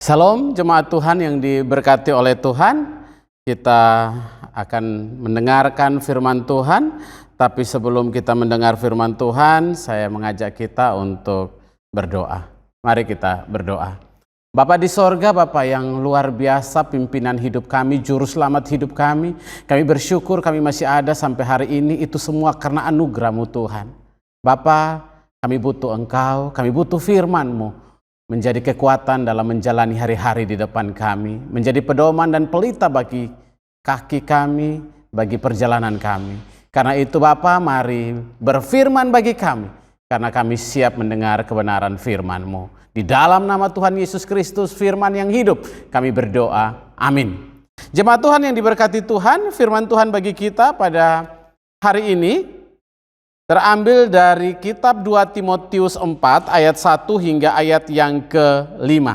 Salam jemaat Tuhan yang diberkati oleh Tuhan. Kita akan mendengarkan firman Tuhan. Tapi sebelum kita mendengar firman Tuhan, saya mengajak kita untuk berdoa. Mari kita berdoa. Bapa di sorga, Bapa yang luar biasa, pimpinan hidup kami, juru selamat hidup kami. Kami bersyukur kami masih ada sampai hari ini. Itu semua karena anugerah-Mu Tuhan. Bapa, kami butuh Engkau, kami butuh firman-Mu. Menjadi kekuatan dalam menjalani hari-hari di depan kami. Menjadi pedoman dan pelita bagi kaki kami, bagi perjalanan kami. Karena itu Bapa, mari berfirman bagi kami. Karena kami siap mendengar kebenaran firman-Mu. Di dalam nama Tuhan Yesus Kristus, firman yang hidup, kami berdoa. Amin. Jemaat Tuhan yang diberkati Tuhan, firman Tuhan bagi kita pada hari ini terambil dari kitab 2 Timotius 4 ayat 1 hingga ayat yang ke-5.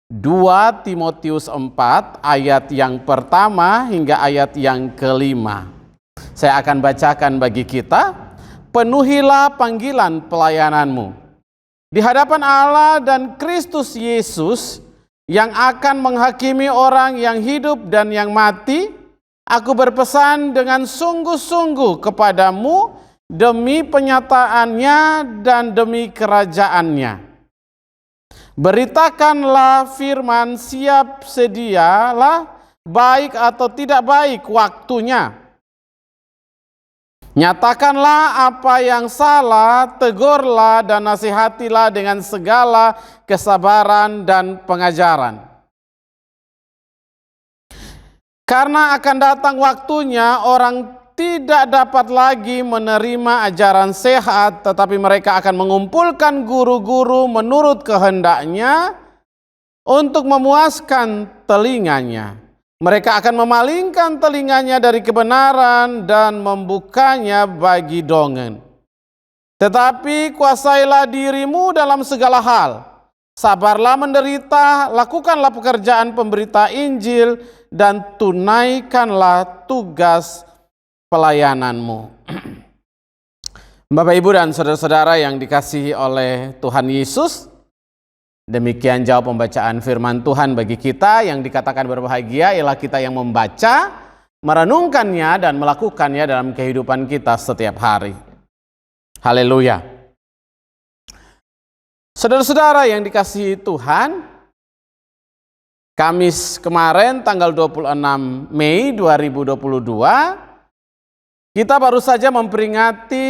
2 Timotius 4 ayat yang pertama hingga ayat yang ke-5. Saya akan bacakan bagi kita. Penuhilah panggilan pelayananmu di hadapan Allah dan Kristus Yesus yang akan menghakimi orang yang hidup dan yang mati. Aku berpesan dengan sungguh-sungguh kepadamu demi penyataannya dan demi kerajaannya. Beritakanlah firman, siap sedialah, baik atau tidak baik waktunya. Nyatakanlah apa yang salah, tegurlah dan nasihatilah dengan segala kesabaran dan pengajaran. Karena akan datang waktunya orang tidak dapat lagi menerima ajaran sehat, tetapi mereka akan mengumpulkan guru-guru menurut kehendaknya untuk memuaskan telinganya. Mereka akan memalingkan telinganya dari kebenaran dan membukanya bagi dongeng. Tetapi kuasailah dirimu dalam segala hal. Sabarlah menderita, lakukanlah pekerjaan pemberita Injil, dan tunaikanlah tugas pelayananmu. Bapak, Ibu, dan saudara-saudara yang dikasihi oleh Tuhan Yesus, demikian jawab pembacaan firman Tuhan bagi kita. Yang dikatakan berbahagia ialah kita yang membaca, merenungkannya, dan melakukannya dalam kehidupan kita setiap hari. Haleluya. Saudara-saudara yang dikasihi Tuhan, Kamis kemarin tanggal 26 Mei 2022, kita baru saja memperingati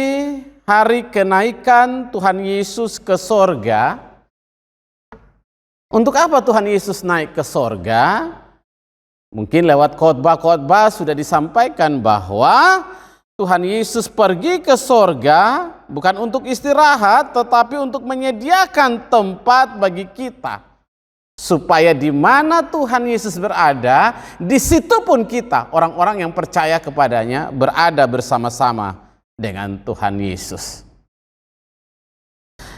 hari kenaikan Tuhan Yesus ke sorga. Untuk apa Tuhan Yesus naik ke sorga? Mungkin lewat khotbah-khotbah sudah disampaikan bahwa Tuhan Yesus pergi ke sorga bukan untuk istirahat, tetapi untuk menyediakan tempat bagi kita. Supaya di mana Tuhan Yesus berada, di situ pun kita, orang-orang yang percaya kepadanya, berada bersama-sama dengan Tuhan Yesus.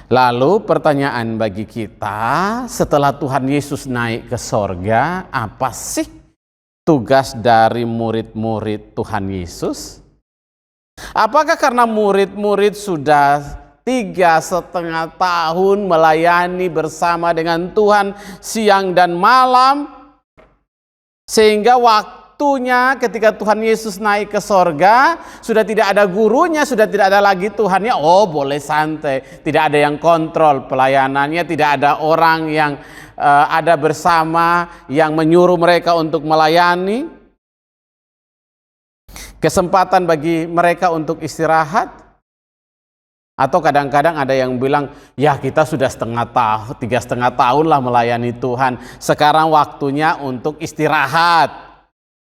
Lalu pertanyaan bagi kita, setelah Tuhan Yesus naik ke sorga, apa sih tugas dari murid-murid Tuhan Yesus? Apakah karena murid-murid sudah 3,5 tahun melayani bersama dengan Tuhan siang dan malam, sehingga waktunya ketika Tuhan Yesus naik ke sorga sudah tidak ada gurunya, sudah tidak ada lagi Tuhannya, oh boleh santai, tidak ada yang kontrol pelayanannya, tidak ada orang yang ada bersama yang menyuruh mereka untuk melayani, kesempatan bagi mereka untuk istirahat. Atau kadang-kadang ada yang bilang, ya kita sudah 3,5 tahun lah melayani Tuhan, sekarang waktunya untuk istirahat.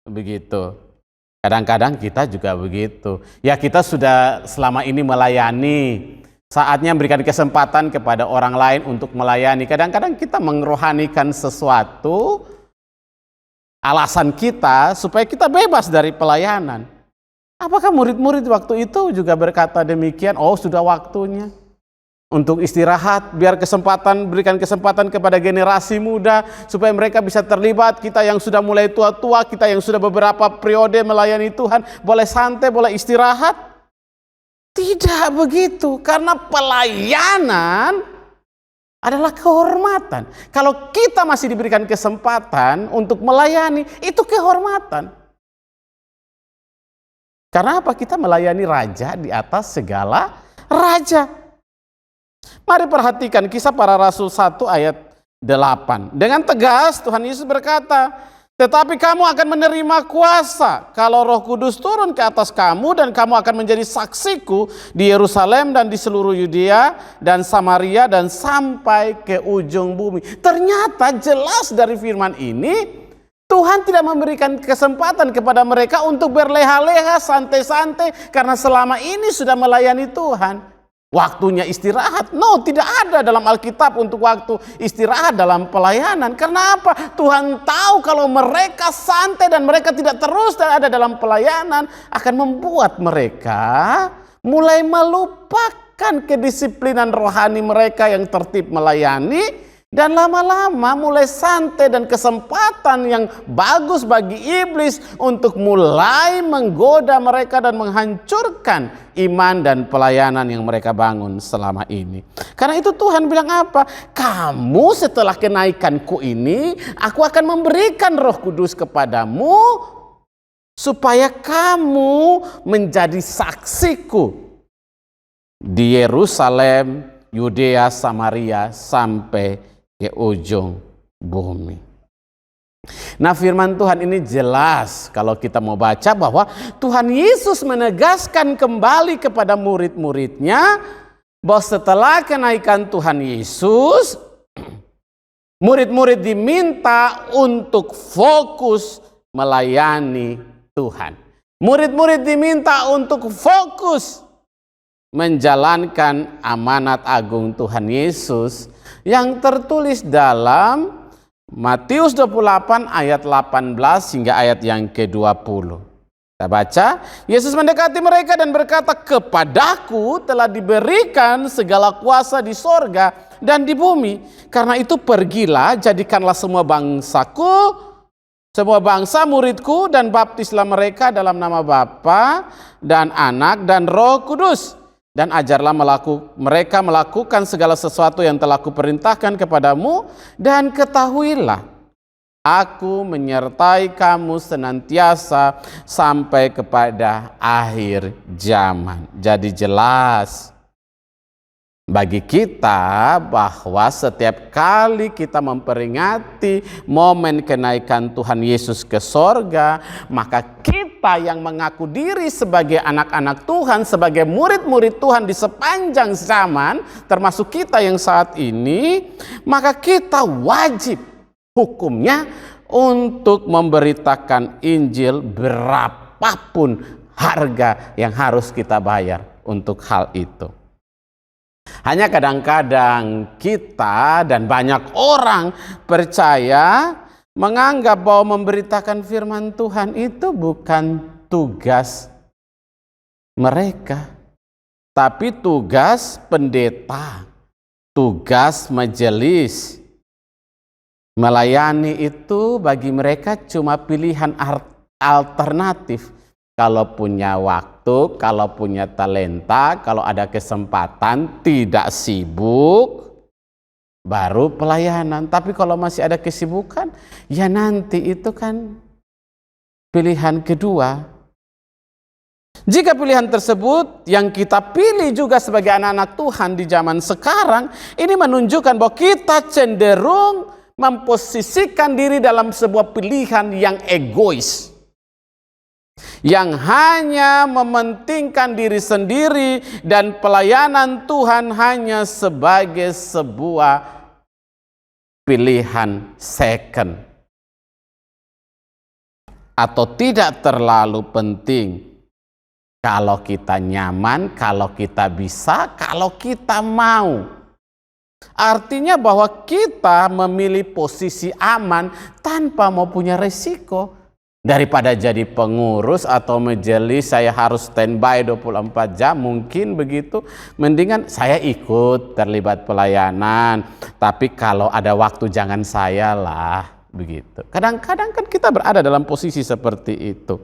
Begitu. Kadang-kadang kita juga begitu. Ya kita sudah selama ini melayani, saatnya memberikan kesempatan kepada orang lain untuk melayani. Kadang-kadang kita mengrohanikan sesuatu, alasan kita supaya kita bebas dari pelayanan. Apakah murid-murid waktu itu juga berkata demikian? Oh, sudah waktunya untuk istirahat, biar berikan kesempatan kepada generasi muda supaya mereka bisa terlibat. Kita yang sudah mulai tua-tua, kita yang sudah beberapa periode melayani Tuhan, boleh santai, boleh istirahat. Tidak begitu, karena pelayanan adalah kehormatan. Kalau kita masih diberikan kesempatan untuk melayani, itu kehormatan. Karena apa? Kita melayani raja di atas segala raja. Mari perhatikan Kisah Para Rasul 1 ayat 8. Dengan tegas Tuhan Yesus berkata, tetapi kamu akan menerima kuasa kalau Roh Kudus turun ke atas kamu, dan kamu akan menjadi saksiku di Yerusalem dan di seluruh Yudea dan Samaria dan sampai ke ujung bumi. Ternyata jelas dari firman ini, Tuhan tidak memberikan kesempatan kepada mereka untuk berleha-leha, santai-santai, karena selama ini sudah melayani Tuhan. Waktunya istirahat. No, tidak ada dalam Alkitab untuk waktu istirahat dalam pelayanan. Karena apa? Tuhan tahu kalau mereka santai dan mereka tidak terus ada dalam pelayanan, akan membuat mereka mulai melupakan kedisiplinan rohani mereka yang tertib melayani. Dan lama-lama mulai santai, dan kesempatan yang bagus bagi iblis untuk mulai menggoda mereka dan menghancurkan iman dan pelayanan yang mereka bangun selama ini. Karena itu Tuhan bilang apa? Kamu setelah kenaikanku ini, aku akan memberikan Roh Kudus kepadamu supaya kamu menjadi saksiku di Yerusalem, Yudea, Samaria sampai ke ujung bumi. Nah, firman Tuhan ini jelas kalau kita mau baca bahwa Tuhan Yesus menegaskan kembali kepada murid-muridnya bahwa setelah kenaikan Tuhan Yesus, murid-murid diminta untuk fokus melayani Tuhan. Murid-murid diminta untuk fokus menjalankan amanat agung Tuhan Yesus yang tertulis dalam Matius 28 ayat 18 hingga ayat yang ke-20. Kita baca, Yesus mendekati mereka dan berkata, kepadaku telah diberikan segala kuasa di sorga dan di bumi. Karena itu pergilah, jadikanlah semua bangsa muridku, dan baptislah mereka dalam nama Bapa dan Anak dan Roh Kudus. Dan ajarlah mereka melakukan segala sesuatu yang telah kuperintahkan kepadamu, dan ketahuilah, aku menyertai kamu senantiasa sampai kepada akhir zaman. Jadi jelas bagi kita bahwa setiap kali kita memperingati momen kenaikan Tuhan Yesus ke sorga, maka kita yang mengaku diri sebagai anak-anak Tuhan, sebagai murid-murid Tuhan di sepanjang zaman, termasuk kita yang saat ini, maka kita wajib hukumnya untuk memberitakan Injil berapapun harga yang harus kita bayar untuk hal itu. Hanya kadang-kadang kita dan banyak orang percaya menganggap bahwa memberitakan firman Tuhan itu bukan tugas mereka, tapi tugas pendeta, tugas majelis. Melayani itu bagi mereka cuma pilihan alternatif. Kalau punya waktu, kalau punya talenta, kalau ada kesempatan, tidak sibuk, baru pelayanan. Tapi kalau masih ada kesibukan, ya nanti itu kan pilihan kedua. Jika pilihan tersebut yang kita pilih juga sebagai anak-anak Tuhan di zaman sekarang, ini menunjukkan bahwa kita cenderung memposisikan diri dalam sebuah pilihan yang egois, yang hanya mementingkan diri sendiri, dan pelayanan Tuhan hanya sebagai sebuah pilihan second atau tidak terlalu penting. Kalau kita nyaman, kalau kita bisa, kalau kita mau. Artinya bahwa kita memilih posisi aman tanpa mau punya resiko. Daripada jadi pengurus atau majelis saya harus standby 24 jam, mungkin begitu. Mendingan saya ikut terlibat pelayanan, tapi kalau ada waktu jangan saya lah, begitu. Kadang-kadang kan kita berada dalam posisi seperti itu.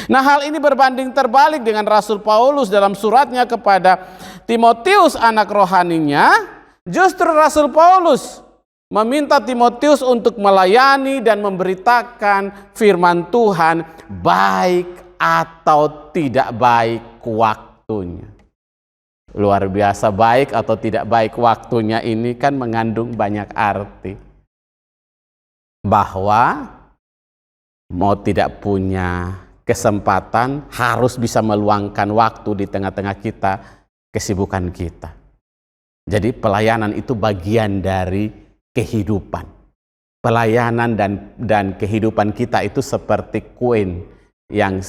Nah, hal ini berbanding terbalik dengan Rasul Paulus dalam suratnya kepada Timotius anak rohaninya. Justru Rasul Paulus meminta Timotius untuk melayani dan memberitakan firman Tuhan baik atau tidak baik waktunya. Luar biasa, baik atau tidak baik waktunya ini kan mengandung banyak arti. Bahwa mau tidak punya kesempatan harus bisa meluangkan waktu di tengah-tengah kita, kesibukan kita. Jadi pelayanan itu bagian dari kehidupan. Pelayanan dan kehidupan kita itu seperti koin yang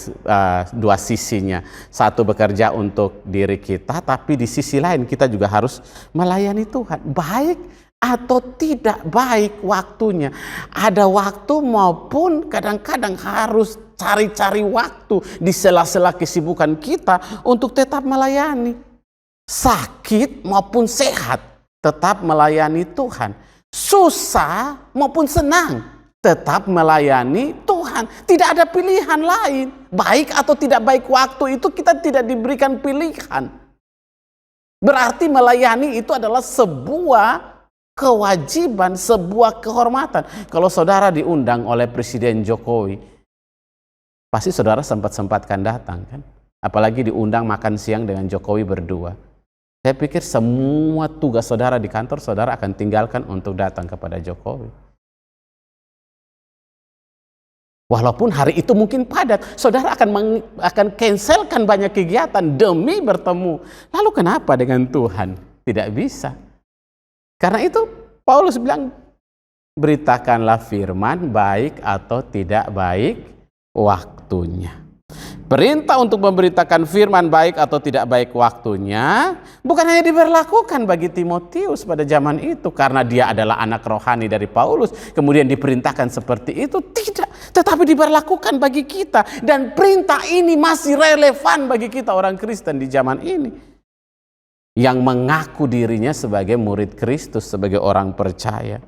dua sisinya. Satu bekerja untuk diri kita, tapi di sisi lain kita juga harus melayani Tuhan. Baik atau tidak baik waktunya. Ada waktu maupun kadang-kadang harus cari-cari waktu di sela-sela kesibukan kita untuk tetap melayani. Sakit maupun sehat, tetap melayani Tuhan. Susah maupun senang, tetap melayani Tuhan. Tidak ada pilihan lain. Baik atau tidak baik waktu itu kita tidak diberikan pilihan. Berarti melayani itu adalah sebuah kewajiban, sebuah kehormatan. Kalau saudara diundang oleh Presiden Jokowi, pasti saudara sempat-sempatkan datang kan? Apalagi diundang makan siang dengan Jokowi berdua. Saya pikir semua tugas saudara di kantor, saudara akan tinggalkan untuk datang kepada Jokowi. Walaupun hari itu mungkin padat, saudara akan cancelkan banyak kegiatan demi bertemu. Lalu kenapa dengan Tuhan? Tidak bisa. Karena itu Paulus bilang, beritakanlah firman baik atau tidak baik waktunya. Perintah untuk memberitakan firman baik atau tidak baik waktunya bukan hanya diberlakukan bagi Timotius pada zaman itu karena dia adalah anak rohani dari Paulus kemudian diperintahkan seperti itu, tidak, tetapi diberlakukan bagi kita, dan perintah ini masih relevan bagi kita orang Kristen di zaman ini yang mengaku dirinya sebagai murid Kristus, sebagai orang percaya.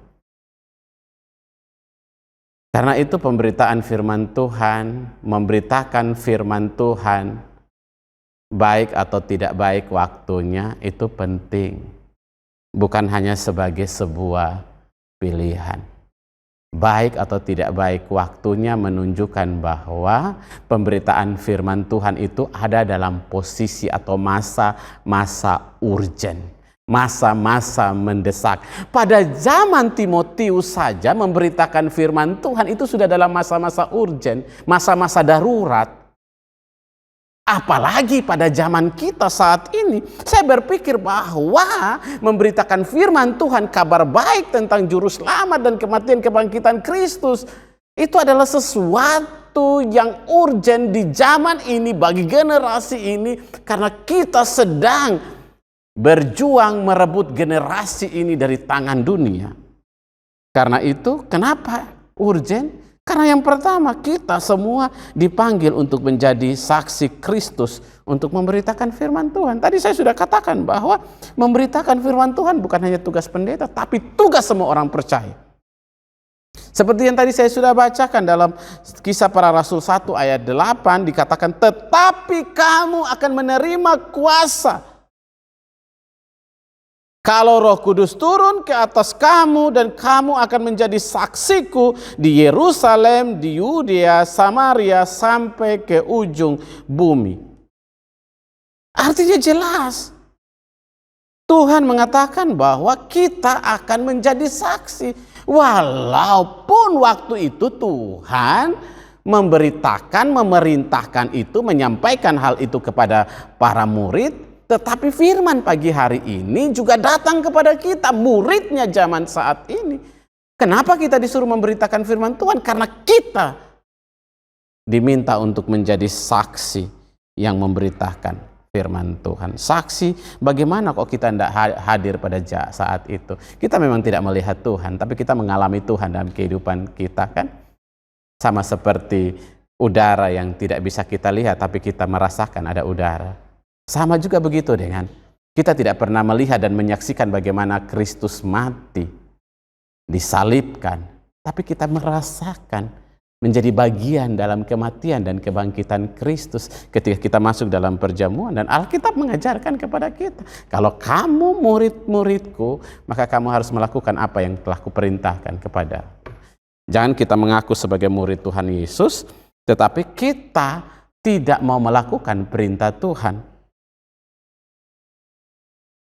Karena itu pemberitaan firman Tuhan, memberitakan firman Tuhan, baik atau tidak baik waktunya, itu penting. Bukan hanya sebagai sebuah pilihan. Baik atau tidak baik waktunya menunjukkan bahwa pemberitaan firman Tuhan itu ada dalam posisi atau masa-masa urgent. Masa-masa mendesak. Pada zaman Timotius saja memberitakan firman Tuhan itu sudah dalam masa-masa urgen, masa-masa darurat. Apalagi pada zaman kita saat ini. Saya berpikir bahwa memberitakan firman Tuhan, kabar baik tentang juru selamat dan kematian kebangkitan Kristus, itu adalah sesuatu yang urgen di zaman ini bagi generasi ini, karena kita sedang berjuang merebut generasi ini dari tangan dunia. Karena itu, kenapa urgen? Karena yang pertama, kita semua dipanggil untuk menjadi saksi Kristus untuk memberitakan firman Tuhan. Tadi saya sudah katakan bahwa memberitakan firman Tuhan bukan hanya tugas pendeta, tapi tugas semua orang percaya. Seperti yang tadi saya sudah bacakan dalam Kisah Para Rasul 1 ayat 8 dikatakan, tetapi kamu akan menerima kuasa kalau Roh Kudus turun ke atas kamu, dan kamu akan menjadi saksiku di Yerusalem, di Yudea, Samaria, sampai ke ujung bumi. Artinya jelas. Tuhan mengatakan bahwa kita akan menjadi saksi. Walaupun waktu itu Tuhan memberitakan, memerintahkan itu, menyampaikan hal itu kepada para murid, tetapi firman pagi hari ini juga datang kepada kita, muridnya zaman saat ini. Kenapa kita disuruh memberitakan firman Tuhan? Karena kita diminta untuk menjadi saksi yang memberitakan firman Tuhan. Saksi bagaimana kok kita tidak hadir pada saat itu. Kita memang tidak melihat Tuhan, tapi kita mengalami Tuhan dalam kehidupan kita kan. Sama seperti udara yang tidak bisa kita lihat, tapi kita merasakan ada udara. Sama juga begitu dengan kita tidak pernah melihat dan menyaksikan bagaimana Kristus mati, disalibkan, tapi kita merasakan, menjadi bagian dalam kematian dan kebangkitan Kristus ketika kita masuk dalam perjamuan. Dan Alkitab mengajarkan kepada kita, kalau kamu murid-muridku, maka kamu harus melakukan apa yang telah kuperintahkan kepada. Jangan kita mengaku sebagai murid Tuhan Yesus, tetapi kita tidak mau melakukan perintah Tuhan.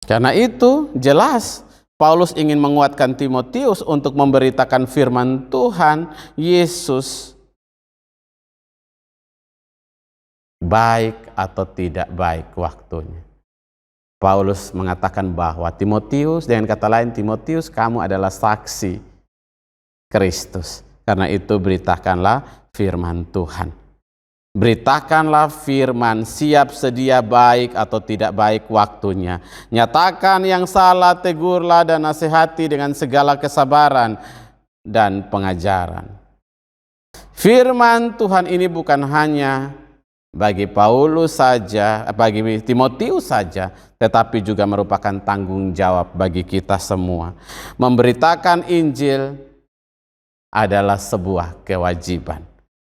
Karena itu jelas Paulus ingin menguatkan Timotius untuk memberitakan firman Tuhan Yesus, baik atau tidak baik waktunya. Paulus mengatakan bahwa Timotius, dengan kata lain, Timotius, kamu adalah saksi Kristus. Karena itu beritakanlah firman Tuhan. Beritakanlah firman, siap sedia baik atau tidak baik waktunya. Nyatakan yang salah, tegurlah dan nasihati dengan segala kesabaran dan pengajaran. Firman Tuhan ini bukan hanya bagi Paulus saja, bagi Timotius saja, tetapi juga merupakan tanggung jawab bagi kita semua. Memberitakan Injil adalah sebuah kewajiban.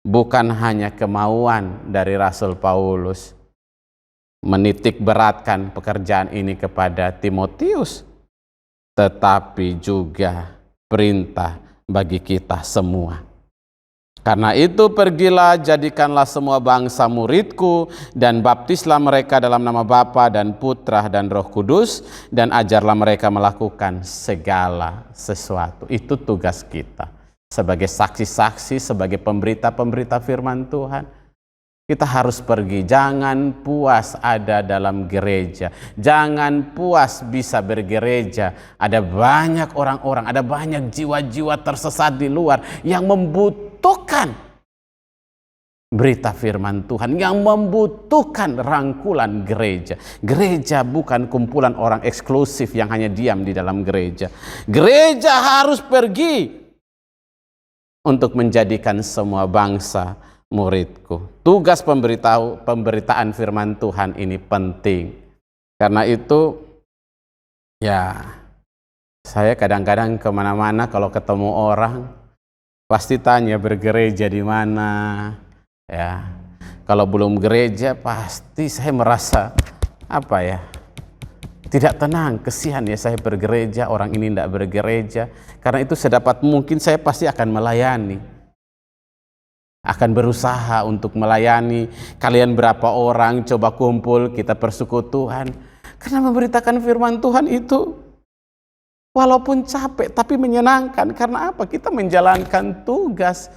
Bukan hanya kemauan dari Rasul Paulus menitik beratkan pekerjaan ini kepada Timotius, tetapi juga perintah bagi kita semua. Karena itu pergilah, jadikanlah semua bangsa muridku, dan baptislah mereka dalam nama Bapa dan Putra dan Roh Kudus, dan ajarlah mereka melakukan segala sesuatu. Itu tugas kita. Sebagai saksi-saksi, sebagai pemberita-pemberita firman Tuhan, kita harus pergi. Jangan puas ada dalam gereja, jangan puas bisa bergereja. Ada banyak orang-orang, ada banyak jiwa-jiwa tersesat di luar yang membutuhkan berita firman Tuhan, yang membutuhkan rangkulan gereja. Gereja bukan kumpulan orang eksklusif yang hanya diam di dalam gereja. Gereja harus pergi untuk menjadikan semua bangsa muridku. Tugas pemberitaan firman Tuhan ini penting. Karena itu, ya, saya kadang-kadang kemana-mana kalau ketemu orang, pasti tanya bergereja di mana. Ya, kalau belum gereja, pasti saya merasa tidak tenang, kesian ya saya bergereja, orang ini tidak bergereja. Karena itu sedapat mungkin saya pasti akan melayani. Akan berusaha untuk melayani. Kalian berapa orang, coba kumpul, kita persekutuan. Karena memberitakan firman Tuhan itu walaupun capek tapi menyenangkan. Karena apa? Kita menjalankan tugas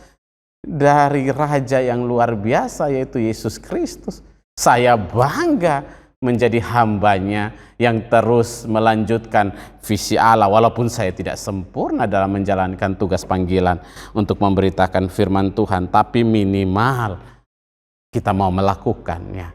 dari Raja yang luar biasa, yaitu Yesus Kristus. Saya bangga menjadi hambanya yang terus melanjutkan visi Allah, walaupun saya tidak sempurna dalam menjalankan tugas panggilan untuk memberitakan firman Tuhan, tapi minimal kita mau melakukannya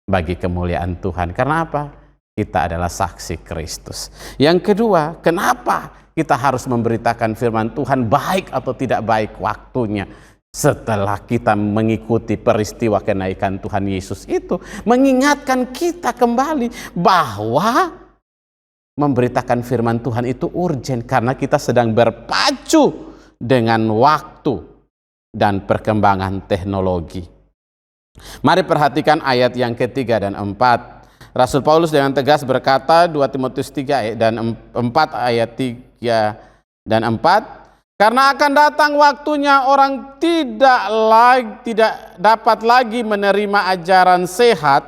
bagi kemuliaan Tuhan. Karena apa? Kita adalah saksi Kristus. Yang kedua, kenapa kita harus memberitakan firman Tuhan, baik atau tidak baik waktunya? Setelah kita mengikuti peristiwa kenaikan Tuhan Yesus itu, mengingatkan kita kembali bahwa memberitakan firman Tuhan itu urgent, karena kita sedang berpacu dengan waktu dan perkembangan teknologi. Mari perhatikan ayat yang ketiga dan 4. Rasul Paulus dengan tegas berkata, 2 Timotius 3 dan 4 ayat 3 dan 4, karena akan datang waktunya orang tidak dapat lagi menerima ajaran sehat,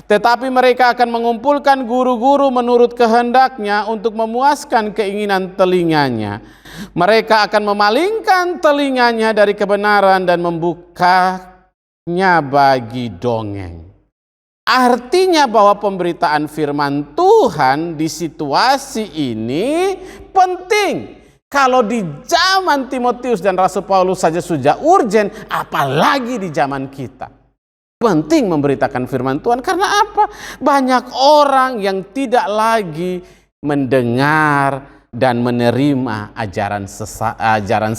tetapi mereka akan mengumpulkan guru-guru menurut kehendaknya untuk memuaskan keinginan telinganya. Mereka akan memalingkan telinganya dari kebenaran dan membukanya bagi dongeng. Artinya bahwa pemberitaan firman Tuhan di situasi ini penting. Kalau di zaman Timotius dan Rasul Paulus saja sudah urgent, apalagi di zaman kita. Penting memberitakan firman Tuhan, karena apa? Banyak orang yang tidak lagi mendengar dan menerima ajaran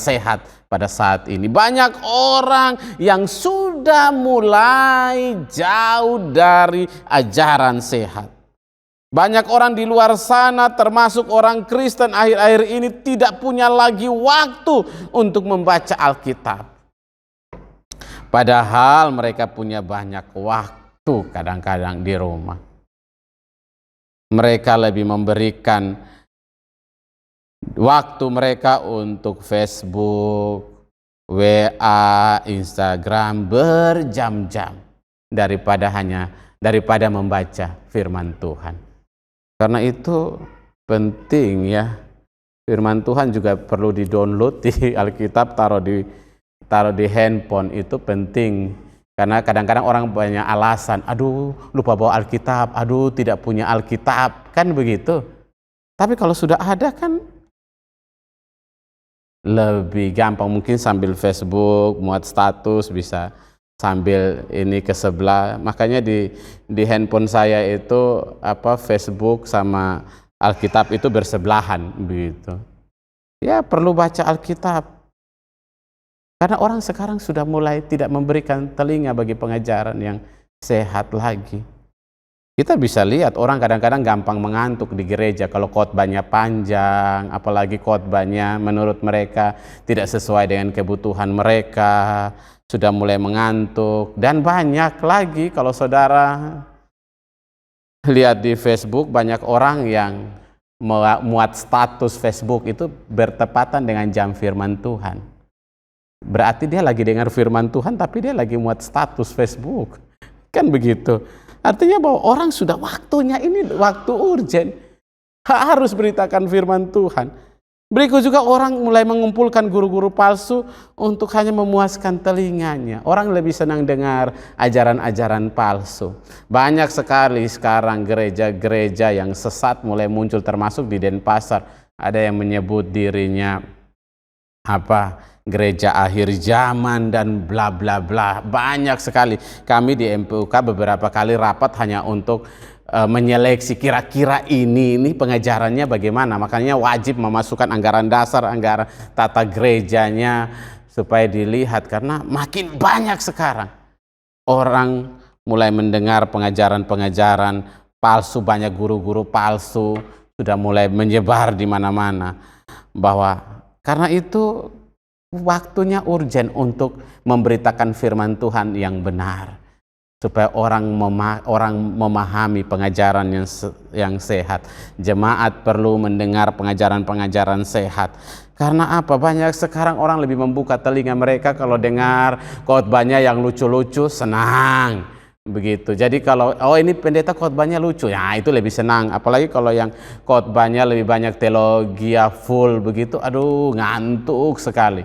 sehat pada saat ini. Banyak orang yang sudah mulai jauh dari ajaran sehat. Banyak orang di luar sana, termasuk orang Kristen akhir-akhir ini, tidak punya lagi waktu untuk membaca Alkitab. Padahal mereka punya banyak waktu kadang-kadang di rumah. Mereka lebih memberikan waktu mereka untuk Facebook, WA, Instagram berjam-jam daripada membaca firman Tuhan. Karena itu penting ya, firman Tuhan juga perlu di-download di Alkitab, taruh di handphone, itu penting. Karena kadang-kadang orang banyak alasan, aduh lupa bawa Alkitab, aduh tidak punya Alkitab, kan begitu. Tapi kalau sudah ada kan lebih gampang, mungkin sambil Facebook, muat status, bisa sambil ini ke sebelah. Makanya di handphone saya itu Facebook sama Alkitab itu bersebelahan begitu. Ya perlu baca Alkitab. Karena orang sekarang sudah mulai tidak memberikan telinga bagi pengajaran yang sehat lagi. Kita bisa lihat orang kadang-kadang gampang mengantuk di gereja kalau khotbahnya panjang, apalagi khotbahnya menurut mereka tidak sesuai dengan kebutuhan mereka, sudah mulai mengantuk. Dan banyak lagi kalau saudara lihat di Facebook, banyak orang yang muat status Facebook itu bertepatan dengan jam firman Tuhan. Berarti dia lagi dengar firman Tuhan tapi dia lagi muat status Facebook. Kan begitu. Artinya bahwa orang sudah waktunya, ini waktu urgen, harus beritakan firman Tuhan. Berikut juga orang mulai mengumpulkan guru-guru palsu untuk hanya memuaskan telinganya. Orang lebih senang dengar ajaran-ajaran palsu. Banyak sekali sekarang gereja-gereja yang sesat mulai muncul, termasuk di Denpasar. Ada yang menyebut dirinya gereja akhir zaman dan bla bla bla. Banyak sekali. Kami di MPUK beberapa kali rapat hanya untuk menyeleksi kira-kira ini pengajarannya bagaimana. Makanya wajib memasukkan anggaran dasar, anggaran tata gerejanya supaya dilihat, karena makin banyak sekarang orang mulai mendengar pengajaran-pengajaran palsu. Banyak guru-guru palsu sudah mulai menyebar di mana-mana. Karena itu waktunya urgen untuk memberitakan firman Tuhan yang benar, supaya orang memahami pengajaran yang sehat. Jemaat perlu mendengar pengajaran-pengajaran sehat. Karena apa? Banyak sekarang orang lebih membuka telinga mereka kalau dengar khotbahnya yang lucu-lucu, senang begitu. Jadi kalau ini pendeta khotbahnya lucu, ya itu lebih senang. Apalagi kalau yang khotbahnya lebih banyak teologi full begitu, aduh ngantuk sekali.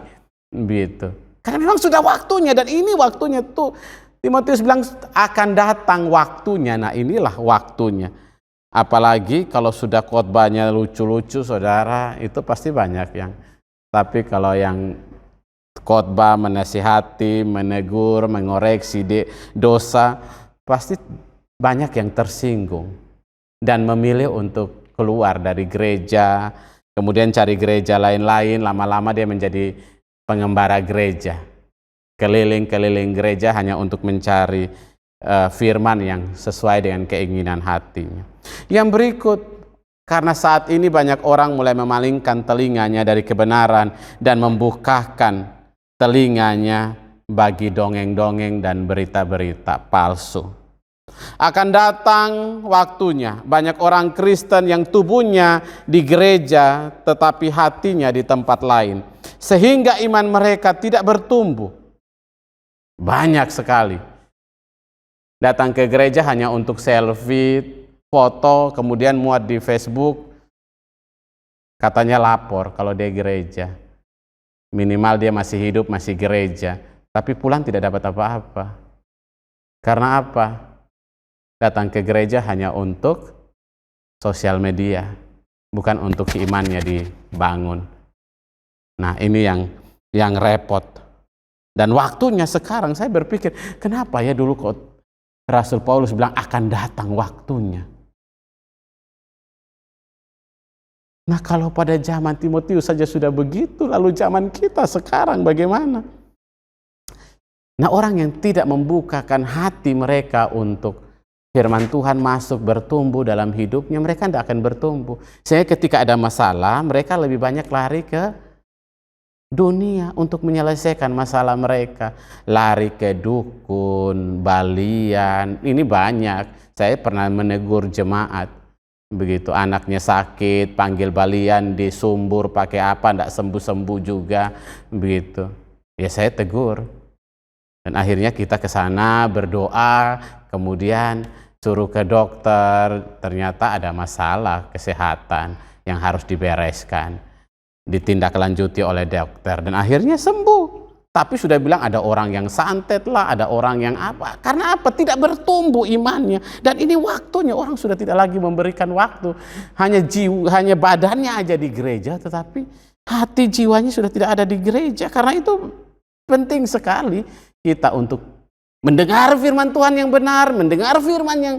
Begitu. Karena memang sudah waktunya, dan ini waktunya tuh Timotius bilang akan datang waktunya. Nah inilah waktunya. Apalagi kalau sudah khotbahnya lucu-lucu, saudara, itu pasti banyak yang. Tapi kalau yang khotbah menasihati, menegur, mengoreksi dosa, pasti banyak yang tersinggung dan memilih untuk keluar dari gereja, kemudian cari gereja lain-lain. Lama-lama dia menjadi pengembara gereja, keliling-keliling gereja hanya untuk mencari firman yang sesuai dengan keinginan hatinya. Yang berikut, karena saat ini banyak orang mulai memalingkan telinganya dari kebenaran dan membukakan telinganya bagi dongeng-dongeng dan berita-berita palsu. Akan datang waktunya banyak orang Kristen yang tubuhnya di gereja tetapi hatinya di tempat lain, sehingga iman mereka tidak bertumbuh. Banyak sekali datang ke gereja hanya untuk selfie, foto, kemudian muat di Facebook, katanya lapor kalau dia gereja. Minimal dia masih hidup, masih gereja, tapi pulang tidak dapat apa-apa. Karena apa? Datang ke gereja hanya untuk sosial media, bukan untuk imannya dibangun. Nah ini yang repot. Dan waktunya sekarang saya berpikir, kenapa ya dulu kok Rasul Paulus bilang akan datang waktunya. Nah kalau pada zaman Timotius saja sudah begitu, lalu zaman kita sekarang bagaimana? Nah orang yang tidak membukakan hati mereka untuk firman Tuhan masuk, bertumbuh dalam hidupnya, mereka tidak akan bertumbuh. Sehingga ketika ada masalah, mereka lebih banyak lari ke dunia untuk menyelesaikan masalah mereka. Lari ke dukun, balian, ini banyak. Saya pernah menegur jemaat, begitu anaknya sakit, panggil balian, disumbur pakai apa, tidak sembuh-sembuh juga, begitu. Ya saya tegur. Dan akhirnya kita ke sana berdoa, kemudian suruh ke dokter, ternyata ada masalah kesehatan yang harus dibereskan. Ditindaklanjuti oleh dokter dan akhirnya sembuh. Tapi sudah bilang ada orang yang santet lah, ada orang yang apa. Karena apa? Tidak bertumbuh imannya. Dan ini waktunya, orang sudah tidak lagi memberikan waktu. Hanya badannya aja di gereja, tetapi hati jiwanya sudah tidak ada di gereja. Karena itu penting sekali kita untuk mendengar firman Tuhan yang benar, mendengar firman yang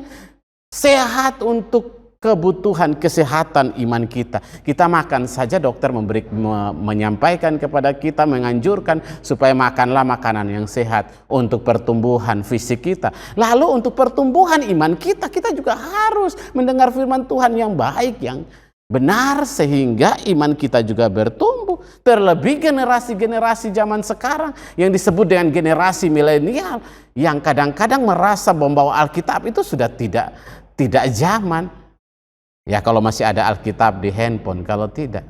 sehat untuk kebutuhan kesehatan iman kita. Kita makan saja dokter menyampaikan kepada kita, menganjurkan supaya makanlah makanan yang sehat untuk pertumbuhan fisik kita. Lalu untuk pertumbuhan iman kita, kita juga harus mendengar firman Tuhan yang baik, yang benar, sehingga iman kita juga bertumbuh. Terlebih generasi-generasi zaman sekarang yang disebut dengan generasi milenial, yang kadang-kadang merasa membawa Alkitab itu sudah tidak zaman. Ya kalau masih ada Alkitab di handphone, kalau tidak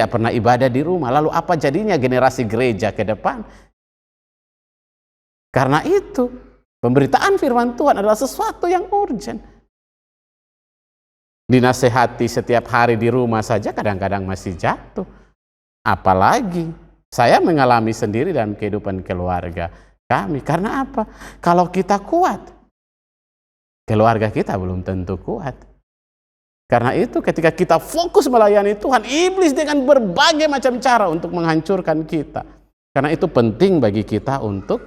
pernah ibadah di rumah, lalu apa jadinya generasi gereja ke depan? Karena itu, pemberitaan firman Tuhan adalah sesuatu yang urgent. Dinasehati setiap hari di rumah saja kadang-kadang masih jatuh. Apalagi saya mengalami sendiri dalam kehidupan keluarga kami. Karena apa? Kalau kita kuat, keluarga kita belum tentu kuat. Karena itu ketika kita fokus melayani Tuhan, iblis dengan berbagai macam cara untuk menghancurkan kita. Karena itu penting bagi kita untuk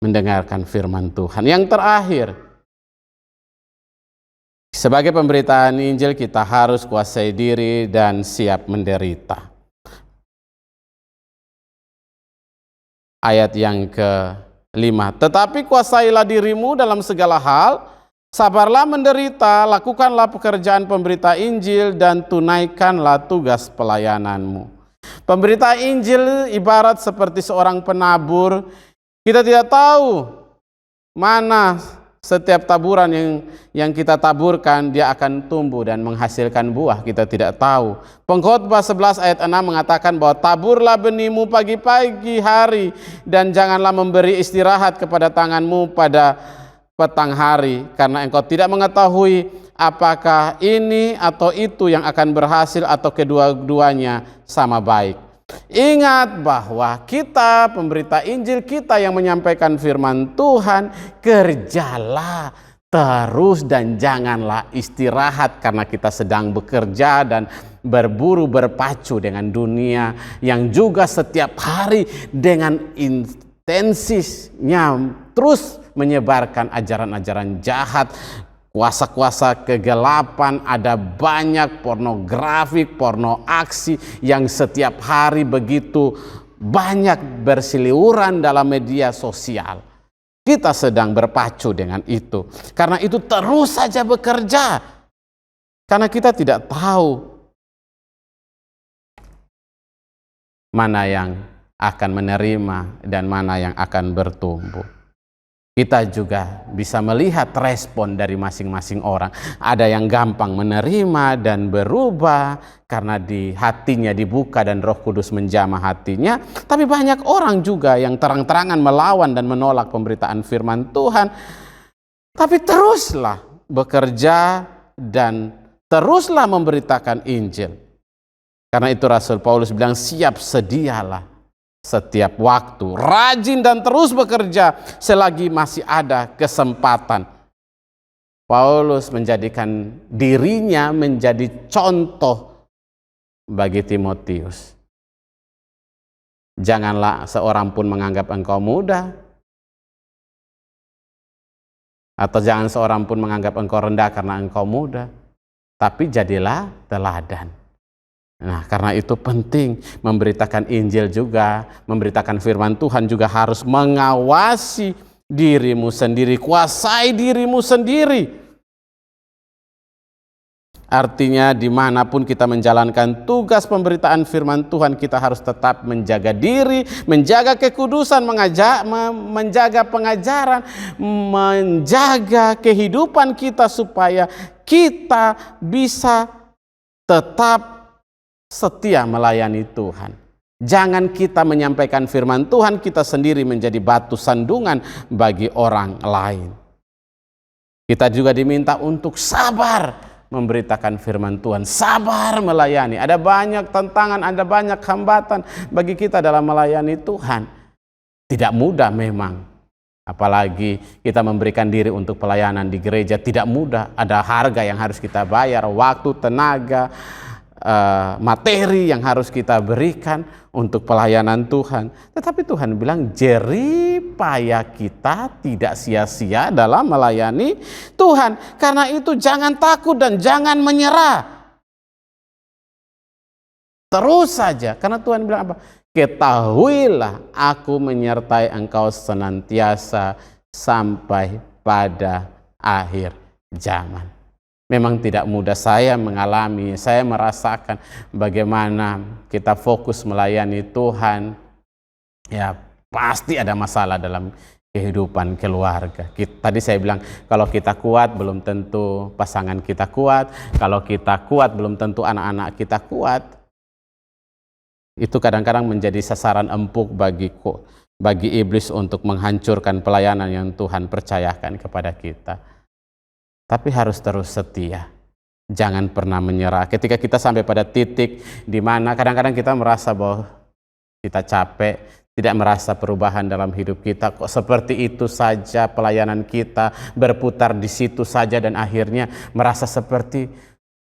mendengarkan firman Tuhan. Yang terakhir, sebagai pemberitaan Injil kita harus kuasai diri dan siap menderita. Ayat yang ke-5, tetapi kuasailah dirimu dalam segala hal, sabarlah menderita, lakukanlah pekerjaan pemberita Injil, dan tunaikanlah tugas pelayananmu. Pemberita Injil ibarat seperti seorang penabur. Kita tidak tahu mana setiap taburan yang kita taburkan dia akan tumbuh dan menghasilkan buah. Kita tidak tahu. Pengkhotbah 11 ayat 6 mengatakan bahwa taburlah benihmu pagi-pagi hari, dan janganlah memberi istirahat kepada tanganmu pada petang hari, karena engkau tidak mengetahui apakah ini atau itu yang akan berhasil atau kedua-duanya sama baik. Ingat bahwa kita, pemberita Injil, kita yang menyampaikan firman Tuhan, kerjalah terus dan janganlah istirahat, karena kita sedang bekerja dan berburu berpacu dengan dunia yang juga setiap hari dengan intensisnya terus menyebarkan ajaran-ajaran jahat, kuasa-kuasa kegelapan. Ada banyak pornografi, porno aksi yang setiap hari begitu banyak berseliweran dalam media sosial. Kita sedang berpacu dengan itu. Karena itu terus saja bekerja. Karena kita tidak tahu mana yang akan menerima dan mana yang akan bertumbuh. Kita juga bisa melihat respon dari masing-masing orang. Ada yang gampang menerima dan berubah karena di hatinya dibuka dan Roh Kudus menjamah hatinya. Tapi banyak orang juga yang terang-terangan melawan dan menolak pemberitaan firman Tuhan. Tapi teruslah bekerja dan teruslah memberitakan Injil. Karena itu Rasul Paulus bilang, siap sedialah setiap waktu, rajin dan terus bekerja selagi masih ada kesempatan. Paulus menjadikan dirinya menjadi contoh bagi Timotius. Janganlah seorang pun menganggap engkau muda, atau jangan seorang pun menganggap engkau rendah karena engkau muda, tapi jadilah teladan. Nah, karena itu penting memberitakan Injil juga, memberitakan firman Tuhan juga harus mengawasi dirimu sendiri, kuasai dirimu sendiri. Artinya dimanapun kita menjalankan tugas pemberitaan firman Tuhan, kita harus tetap menjaga diri, menjaga kekudusan, menjaga pengajaran, menjaga kehidupan kita supaya kita bisa tetap setia melayani Tuhan. Jangan kita menyampaikan firman Tuhan, kita sendiri menjadi batu sandungan bagi orang lain. Kita juga diminta untuk sabar memberitakan firman Tuhan, sabar melayani. Ada banyak tantangan, ada banyak hambatan bagi kita dalam melayani Tuhan. Tidak mudah memang, apalagi kita memberikan diri untuk pelayanan di gereja, tidak mudah. Ada harga yang harus kita bayar, waktu, tenaga, materi yang harus kita berikan untuk pelayanan Tuhan. Tetapi Tuhan bilang jerih payah kita tidak sia-sia dalam melayani Tuhan. Karena itu jangan takut dan jangan menyerah. Terus saja, karena Tuhan bilang apa? Ketahuilah aku menyertai engkau senantiasa sampai pada akhir zaman. Memang tidak mudah, saya mengalami, saya merasakan bagaimana kita fokus melayani Tuhan. Ya pasti ada masalah dalam kehidupan keluarga. Tadi saya bilang kalau kita kuat belum tentu pasangan kita kuat. Kalau kita kuat belum tentu anak-anak kita kuat. Itu kadang-kadang menjadi sasaran empuk bagi iblis untuk menghancurkan pelayanan yang Tuhan percayakan kepada kita. Tapi harus terus setia, jangan pernah menyerah. Ketika kita sampai pada titik di mana kadang-kadang kita merasa bahwa kita capek, tidak merasa perubahan dalam hidup kita, kok seperti itu saja pelayanan kita, berputar di situ saja, dan akhirnya merasa seperti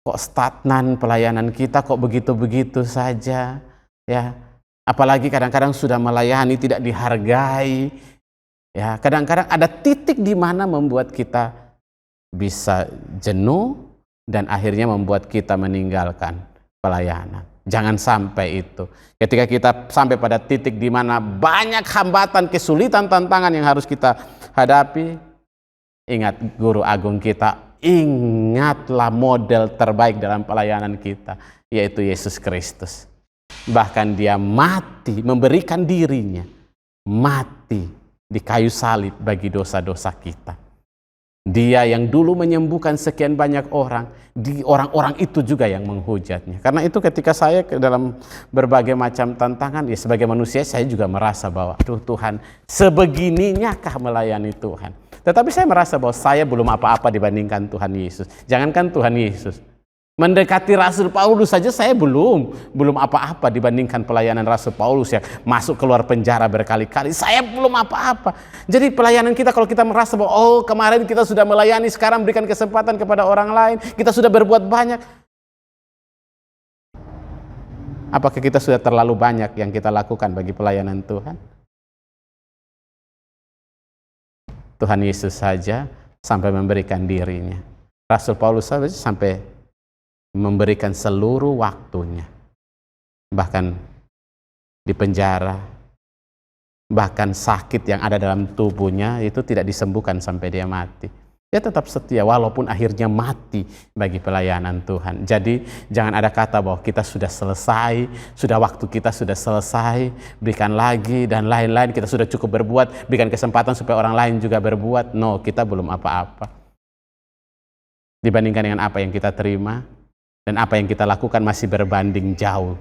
kok stagnan pelayanan kita, kok begitu-begitu saja, ya. Apalagi kadang-kadang sudah melayani tidak dihargai, ya. Kadang-kadang ada titik di mana membuat kita bisa jenuh dan akhirnya membuat kita meninggalkan pelayanan. Jangan sampai itu. Ketika kita sampai pada titik di mana banyak hambatan, kesulitan, tantangan yang harus kita hadapi, ingat guru agung kita, ingatlah model terbaik dalam pelayanan kita, yaitu Yesus Kristus. Bahkan dia mati, memberikan dirinya, mati di kayu salib bagi dosa-dosa kita. Dia yang dulu menyembuhkan sekian banyak orang, orang-orang itu juga yang menghujatnya. Karena itu ketika saya dalam berbagai macam tantangan, ya sebagai manusia saya juga merasa bahwa, aduh Tuhan, sebegininyakah melayani Tuhan? Tetapi saya merasa bahwa saya belum apa-apa dibandingkan Tuhan Yesus. Jangankan Tuhan Yesus, mendekati Rasul Paulus saja saya belum apa-apa dibandingkan pelayanan Rasul Paulus yang masuk keluar penjara berkali-kali. Saya belum apa-apa. Jadi pelayanan kita, kalau kita merasa bahwa oh kemarin kita sudah melayani, sekarang berikan kesempatan kepada orang lain, kita sudah berbuat banyak. Apakah kita sudah terlalu banyak yang kita lakukan bagi pelayanan Tuhan? Tuhan Yesus saja sampai memberikan dirinya. Rasul Paulus saja sampai memberikan seluruh waktunya, bahkan di penjara, bahkan sakit yang ada dalam tubuhnya itu tidak disembuhkan sampai dia mati. Dia tetap setia walaupun akhirnya mati bagi pelayanan Tuhan. Jadi jangan ada kata bahwa kita sudah selesai, sudah waktu kita sudah selesai, berikan lagi dan lain-lain, kita sudah cukup berbuat, berikan kesempatan supaya orang lain juga berbuat. No, kita belum apa-apa dibandingkan dengan apa yang kita terima. Dan apa yang kita lakukan masih berbanding jauh.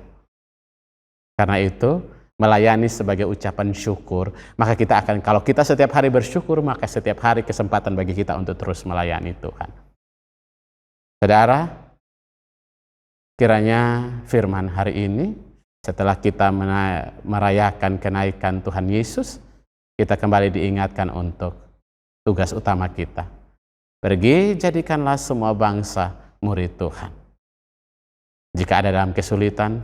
Karena itu, melayani sebagai ucapan syukur, maka kita akan, kalau kita setiap hari bersyukur, maka setiap hari kesempatan bagi kita untuk terus melayani Tuhan. Saudara, kiranya firman hari ini, setelah kita merayakan kenaikan Tuhan Yesus, kita kembali diingatkan untuk tugas utama kita. Pergi, jadikanlah semua bangsa murid Tuhan. Jika ada dalam kesulitan,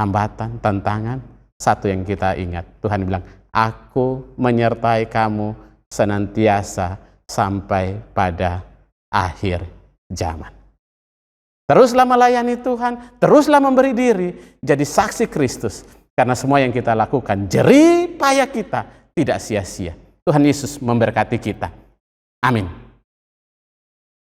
hambatan, tantangan, satu yang kita ingat, Tuhan bilang, aku menyertai kamu senantiasa sampai pada akhir zaman. Teruslah melayani Tuhan, teruslah memberi diri, jadi saksi Kristus. Karena semua yang kita lakukan, jerih payah kita, tidak sia-sia. Tuhan Yesus memberkati kita. Amin.